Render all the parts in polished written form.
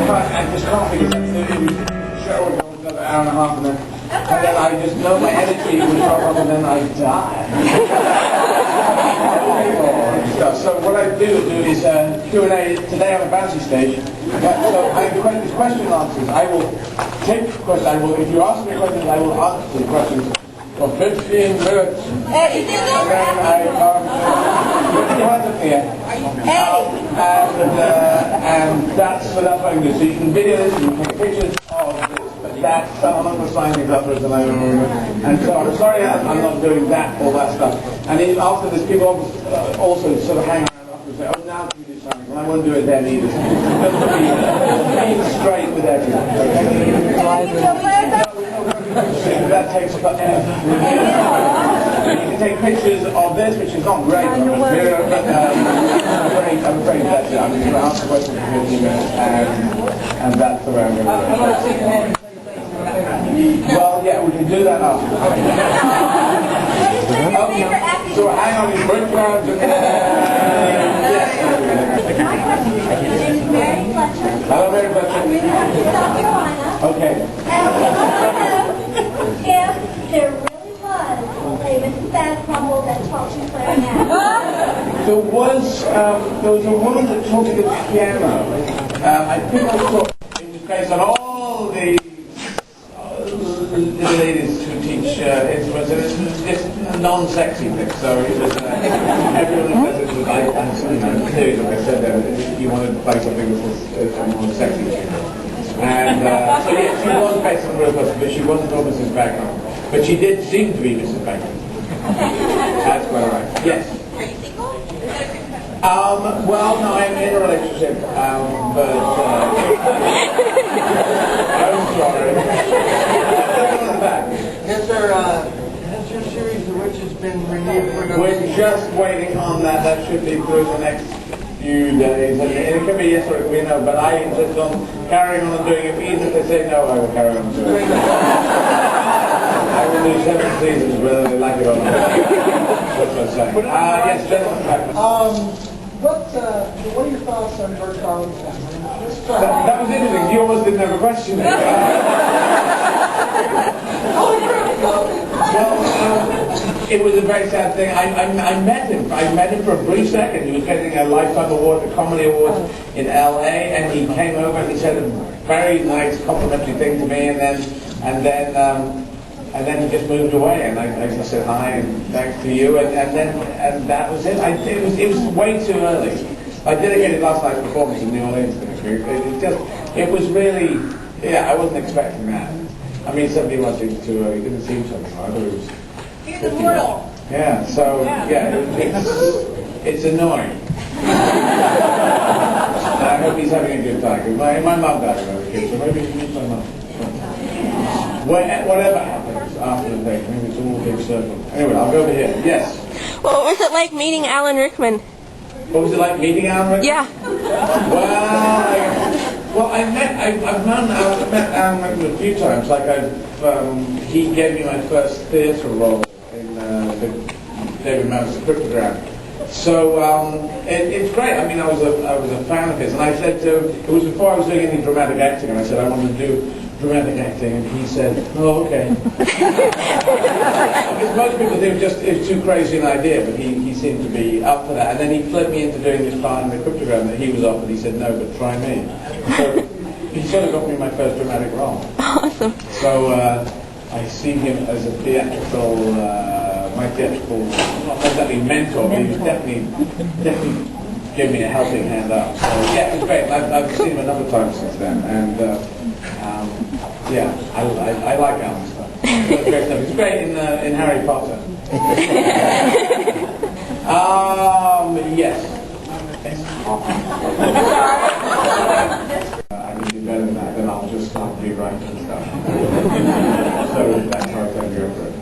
just can't because the show would go another hour and a half, and then I just know my energy would drop off, and then I die. So what I do is Q&A. Today I'm a fancy stage. So I have question and answers. I will take questions. If you ask me questions, I will answer the questions for 15 minutes. Hey, you didn't and then and that's what I'm going to do. So you can video this, you can take pictures of this, but that's I'm not going to sign things up and so I'm sorry I'm not doing that, all that stuff. And then after this, people also sort of hang around after and say, oh, now can you do something? And I won't do it then either. Just be straight with everyone. That takes forever. You can take pictures of this, which is not great. I'm afraid that's it. I'm going to answer questions for 15 minutes, and that's the way I'm going to do it. Well, yeah, we can do that after. So hang on, you break down. Hello, Mary Fletcher. Okay. If there really was a Mrs. Badcrumble that taught you clarinet. There was a woman that taught me the piano. I think I taught in place on all the ladies who teach instruments, and it's a non-sexy thing, so it was everyone who says it was like, clearly, like I said, you wanted to play something that was more sexy. And so yeah, she was based on the real person, but she wasn't called Mrs. Bagman. But she did seem to be Mrs. Bagman. That's quite right. Yes. Well, no, I'm in a relationship, but I'm sorry. Has your series, The Witches, been renewed for another We're just waiting on that. That should be through the next few days. And it could be yes or it could be no, but I insist on carrying on doing it. Even if they say no, I will carry on doing it. I will do 7 seasons whether they like it or not. That's what I'm saying. Yes, gentlemen. What are your thoughts on Bert Carlin's family? That was interesting. You almost didn't have a question. Well, it was a very sad thing. I met him. I met him for a brief second. He was getting a Lifetime Award, a Comedy Award in L.A., and he came over and he said a very nice complimentary thing to me, and then he just moved away, and I just said hi and thanks to you, and that was it. It was way too early. I dedicated last night's performance in New Orleans. It was really, I wasn't expecting that. I mean, 71 seems too early. It didn't seem so much. I thought it was. He's immortal. Yeah. So it's annoying. I hope he's having a good time. My mum died when I was a kid, so maybe he meets my mum. Whatever happens after the thing, maybe it's all a big circle. Anyway, I'll go over here. Yes. What was it like meeting Alan Rickman? What was it like meeting Alan Rickman? Yeah. Well, I've met Alan Rickman a few times. Like he gave me my first theatre role in David Mamet's Cryptogram. So it's great. I mean, I was a fan of his, and I said to him, it was before I was doing any dramatic acting, and I said I wanted to do dramatic acting, and he said, "Oh, okay." Because most people think it's too crazy an idea, but he seemed to be up for that. And then he flipped me into doing this part in the Cryptogram that he was off, and he said, "No, but try me." So he sort of got me my first dramatic role. Awesome. So I see him as a theatrical, my theatrical, not exactly mentor, but he was definitely gave me a helping hand up. So yeah, it was great. I've seen him a number of times since then, and yeah, I like Alan stuff. It's great stuff. It's great in Harry Potter. Yes. I can do better than that, then I'll just start rewriting stuff. So that's how I can go for it.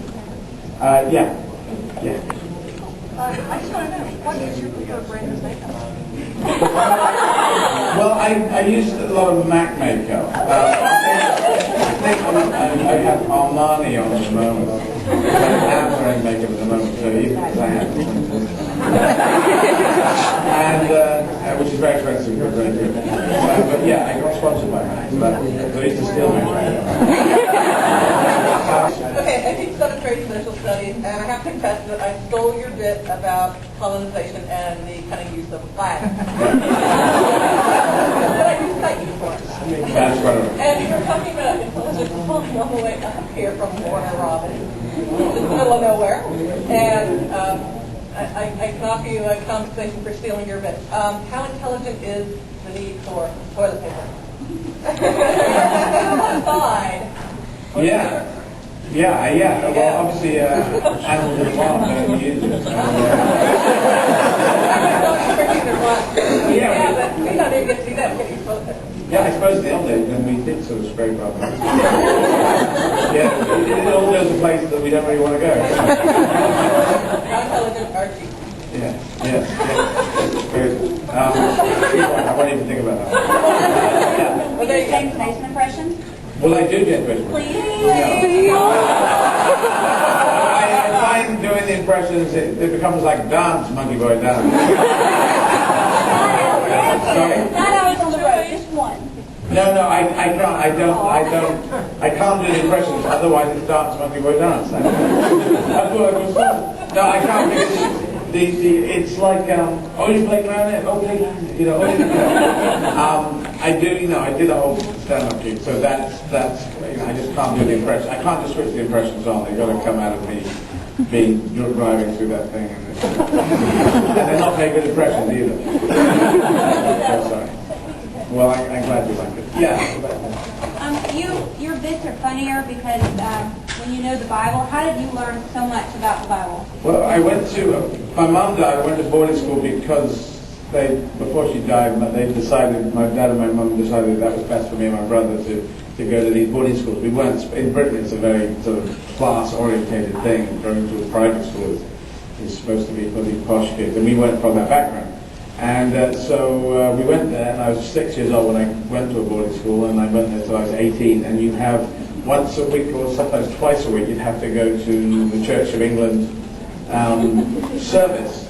Yeah. I just want to know, what is your preferred brand of makeup? Well, I use a lot of MAC makeup. I have Armani on at the moment. I am wearing makeup at the moment, so even because I have and which is very expensive, but very good. But yeah, I got sponsored by it's a still Okay, I teach Southern trade social studies, and I have to confess that I stole your bit about colonization and the cunning use of a flag. But I do cite you for it. That's right. And you're talking about intelligence all the way up here from Warner Robin, in the middle of nowhere. And I can offer you a compensation for stealing your bit. How intelligent is the need for toilet paper? Fine. Yeah. Well, obviously, animals in the farm don't use it. Yeah, but we don't even get to see that. Yeah, I suppose in the old days when we did sort of spray problems. Yeah, it all goes to places that we don't really want to go. How intelligent are you? Yeah. Very good. I won't even think about that. Well, there you go. James Mason impression? Well, I do get questions. Please. I find doing the impressions, it becomes like dance, monkey boy dance. Sorry? Not always on the road, just one. No, I can't do the impressions, otherwise it's dance, monkey boy dance. That's what I was told. No, I can't because it's like, oh, you play clarinet, oh, play clarinet, you know. I did a whole stand-up gig, so that's I just can't do the impressions. I can't just switch the impressions on. They've got to come out of me being driving through that thing. And they're not very good impressions either. Oh, sorry. Well, I'm glad you like it. Yeah. Your bits are funnier because when you know the Bible, how did you learn so much about the Bible? Well, my mom died. I went to boarding school because before she died, my dad and my mum decided that was best for me and my brother to go to these boarding schools. We weren't, in Britain it's a very sort of class-orientated thing. Going to a private school is supposed to be for these posh kids, and we weren't from that background. And so we went there, and I was 6 years old when I went to a boarding school, and I went there till I was 18, and you have once a week or sometimes twice a week you'd have to go to the Church of England service.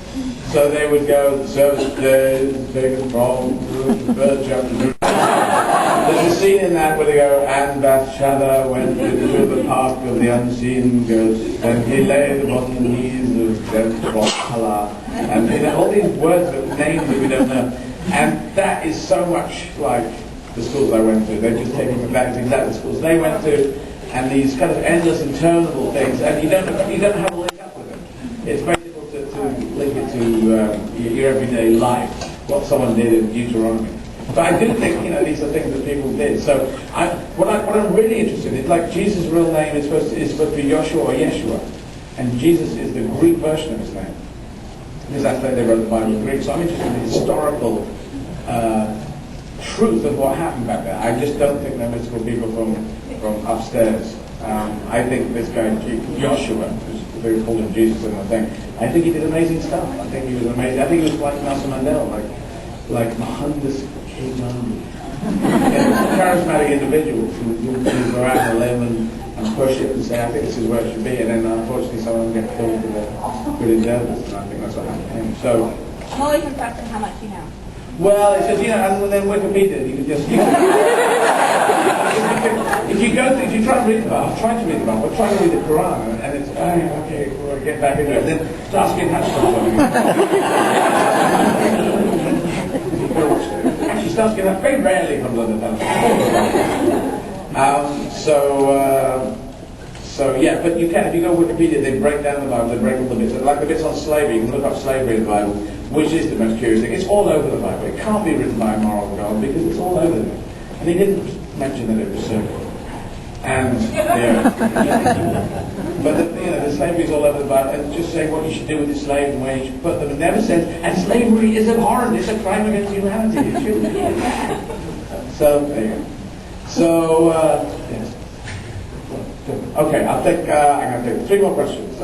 So they would go, the service days, taken from the bird chapter. There's a scene in that where they go, and Bathsheba went into the park of the unseen ghost, and he lay upon the knees of death Allah. And all these words of names that we don't know. And that is so much like the schools I went to. They've just taken from that is exactly the schools they went to, and these kind of endless interminable things, and you don't have to link up with them. It's very difficult to link it to your everyday life, what someone did in Deuteronomy. But I do think, these are things that people did. So what I'm really interested in is, like, Jesus' real name is supposed to be Joshua or Yeshua, and Jesus is the Greek version of his name. Because that's how they wrote the Bible in Greek. So I'm interested in the historical truth of what happened back there. I just don't think they're mystical people from upstairs. I think this guy, Joshua, they called him Jesus in the thing, I think he did amazing stuff. I think he was amazing. I think he was like Nelson Mandela, like Mohandas Khetan. Charismatic individuals who go out on a limb and push it and say, I think this is where it should be, and then unfortunately some of them get killed for their good endeavors, and I think that's what happened to him. So, I'm always impressed with how much you know. well, it's just, and then Wikipedia, you can just, if you try to read the Bible, try to read the Bible, try to read the Quran, and it's, okay, we'll get back into it, then start getting touched on something. Actually starts getting up, very rarely comes on the So yeah, but you can, if you go to Wikipedia, they break down the Bible, they break all the bits, like the bits on slavery. You can look up slavery in the Bible, which is the most curious thing. It's all over the Bible. It can't be written by a moral God because it's all over there. And he didn't mention that it was circular. And but the slavery is all over the Bible, and just saying what you should do with the slaves and where you should put them. It never says, and slavery is abhorrent. It's a crime against humanity. It shouldn't be. So there you go. So yes. Okay, I'm going to take 3 more questions.